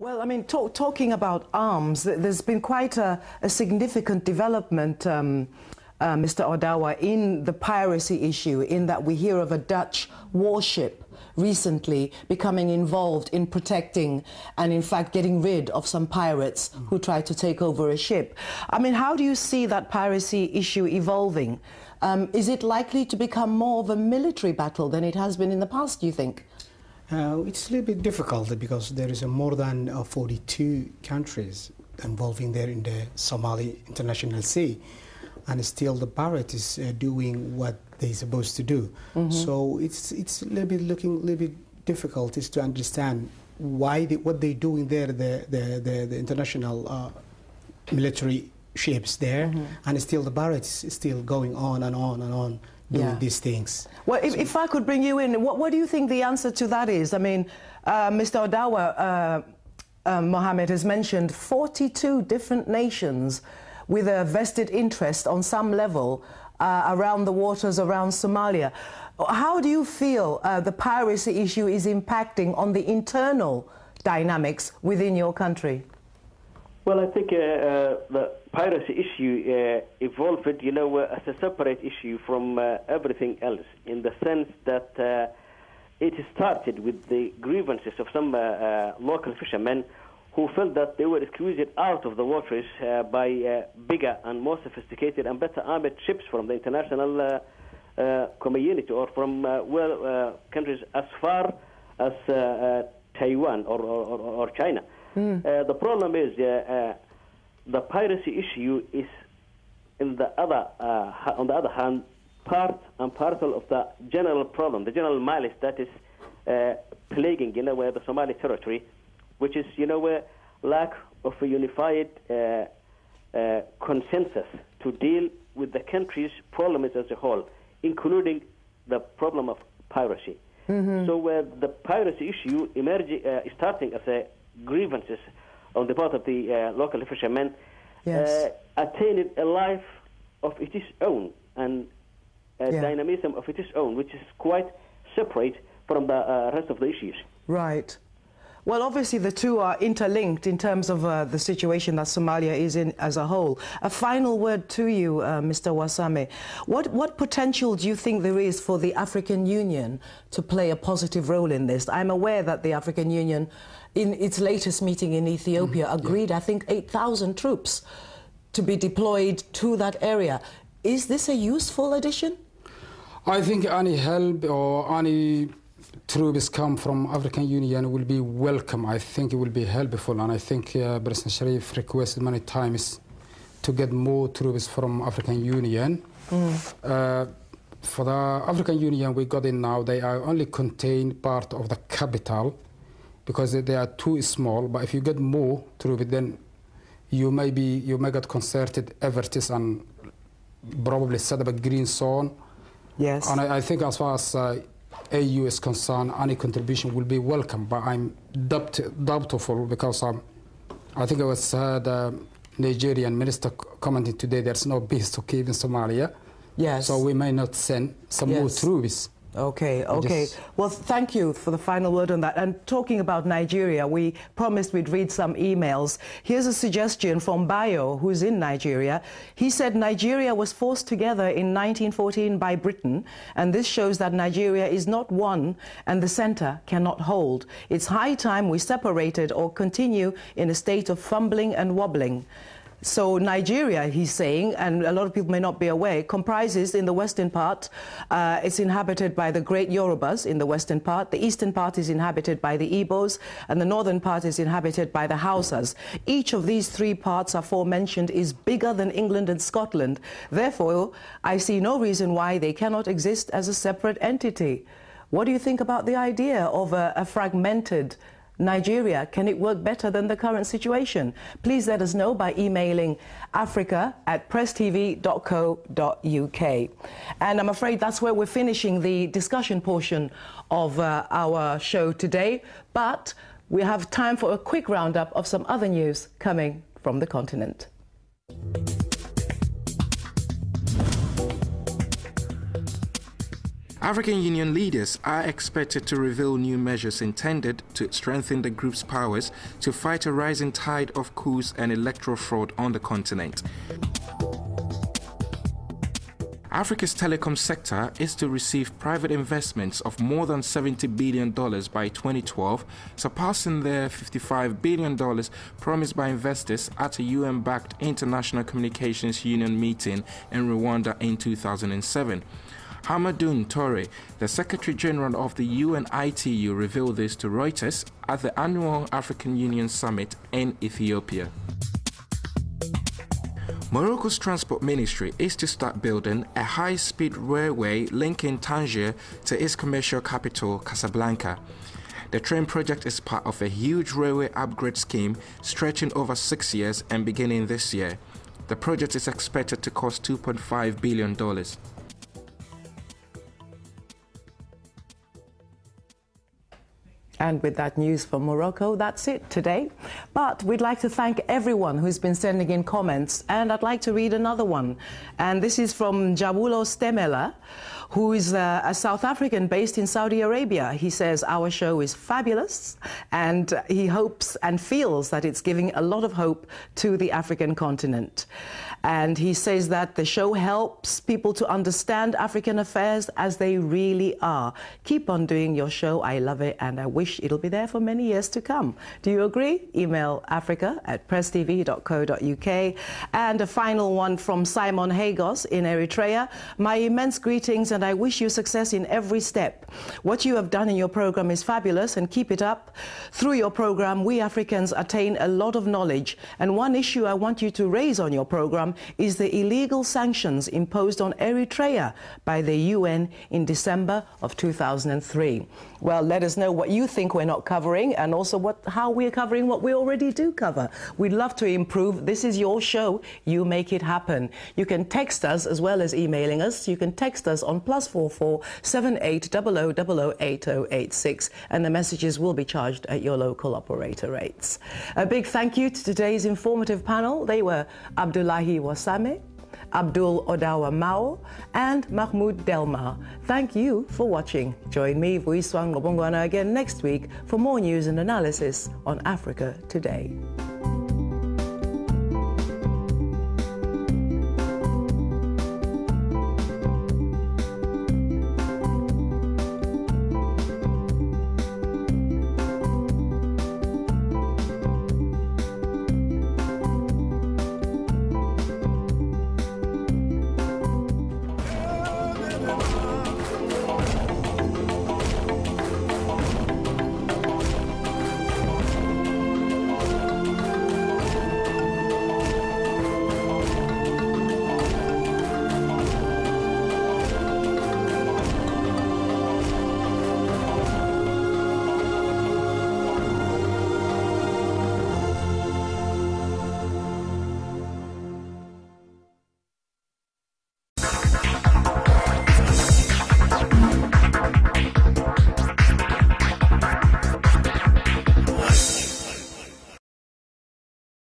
Well, I mean, talking about arms, there's been quite a significant development, Mr. Odawa, in the piracy issue, in that we hear of a Dutch warship recently becoming involved in protecting and, in fact, getting rid of some pirates who tried to take over a ship. I mean, how do you see that piracy issue evolving? Is it likely to become more of a military battle than it has been in the past, do you think? It's a little bit difficult because there is more than 42 countries involving there in the Somali International Sea, and still the pirate is doing what they're supposed to do. So it's a little bit looking a little bit difficult is to understand why what they're doing there, the international military ships there, and still the pirate is still going on and on and on doing these things. Well, if I could bring you in, what do you think the answer to that is? I mean, Mr. Odawa, Mohammed has mentioned 42 different nations with a vested interest on some level around the waters around Somalia. How do you feel the piracy issue is impacting on the internal dynamics within your country? Well, I think the piracy issue evolved, as a separate issue from everything else, in the sense that it started with the grievances of some local fishermen who felt that they were squeezed out of the waters by bigger and more sophisticated and better armored ships from the international community, or from countries as far as Taiwan or China. The problem is the piracy issue is, on the other hand, part and parcel of the general problem, the general malice that is plaguing, the Somali territory, which is, lack of a unified consensus to deal with the country's problems as a whole, including the problem of piracy. So the piracy issue starting as a grievances on the part of the local fishermen, attained a life of its own and a dynamism of its own, which is quite separate from the rest of the issues. Right. Well, obviously the two are interlinked in terms of the situation that Somalia is in as a whole. A final word to you, Mr. Warsame. What potential do you think there is for the African Union to play a positive role in this? I'm aware that the African Union, in its latest meeting in Ethiopia, agreed, I think, 8,000 troops to be deployed to that area. Is this a useful addition? I think any help or any troops come from African Union will be welcome. I think it will be helpful, and I think President Sharif requested many times to get more troops from African Union. For the African Union we got in now, they are only contain part of the capital because they are too small. But if you get more troops, then you may get concerted efforts and probably set up a green zone. Yes. And I think as far as AU is concerned, any contribution will be welcome, but I'm doubtful because I think I was the Nigerian minister commenting today there's no peace to keep in Somalia. Yes. So we may not send some more troops. Okay. Well, thank you for the final word on that. And talking about Nigeria, we promised we'd read some emails. Here's a suggestion from Bayo, who's in Nigeria. He said Nigeria was forced together in 1914 by Britain, and this shows that Nigeria is not one and the center cannot hold. It's high time we separated or continue in a state of fumbling and wobbling. So Nigeria, he's saying, and a lot of people may not be aware, comprises in the western part, it's inhabited by the great Yorubas in the western part, the eastern part is inhabited by the Igbos, and the northern part is inhabited by the Hausas. Each of these three parts aforementioned is bigger than England and Scotland. Therefore, I see no reason why they cannot exist as a separate entity. What do you think about the idea of a fragmented Nigeria? Can it work better than the current situation? Please let us know by emailing africa@presstv.co.uk. And I'm afraid that's where we're finishing the discussion portion of our show today. But we have time for a quick roundup of some other news coming from the continent. African Union leaders are expected to reveal new measures intended to strengthen the group's powers to fight a rising tide of coups and electoral fraud on the continent. Africa's telecom sector is to receive private investments of more than $70 billion by 2012, surpassing the $55 billion promised by investors at a UN-backed International Communications Union meeting in Rwanda in 2007. Hamadoun Toure, the Secretary General of the UNITU, revealed this to Reuters at the annual African Union Summit in Ethiopia. Morocco's Transport Ministry is to start building a high-speed railway linking Tangier to its commercial capital, Casablanca. The train project is part of a huge railway upgrade scheme stretching over 6 years and beginning this year. The project is expected to cost $2.5 billion. And with that news from Morocco, that's it today. But we'd like to thank everyone who's been sending in comments, and I'd like to read another one. And this is from Jabulo Stemela, who is a South African based in Saudi Arabia. He says our show is fabulous, and he hopes and feels that it's giving a lot of hope to the African continent. And he says that the show helps people to understand African affairs as they really are. Keep on doing your show. I love it, and I wish it'll be there for many years to come. Do you agree? Email africa@presstv.co.uk. And a final one from Simon Hagos in Eritrea. My immense greetings, and I wish you success in every step. What you have done in your program is fabulous, and keep it up. Through your program, we Africans attain a lot of knowledge. And one issue I want you to raise on your program is the illegal sanctions imposed on Eritrea by the UN in December of 2003. Well, let us know what you think we're not covering, and also how we're covering what we already do cover. We'd love to improve. This is your show. You make it happen. You can text us as well as emailing us. You can text us on +44 78 00 00 8086, and the messages will be charged at your local operator rates. A big thank you to today's informative panel. They were Abdullahi Warsame, Abdul Odawa-Mao, and Mahmood Delmar. Thank you for watching. Join me, Vuyiswa, again next week for more news and analysis on Africa Today.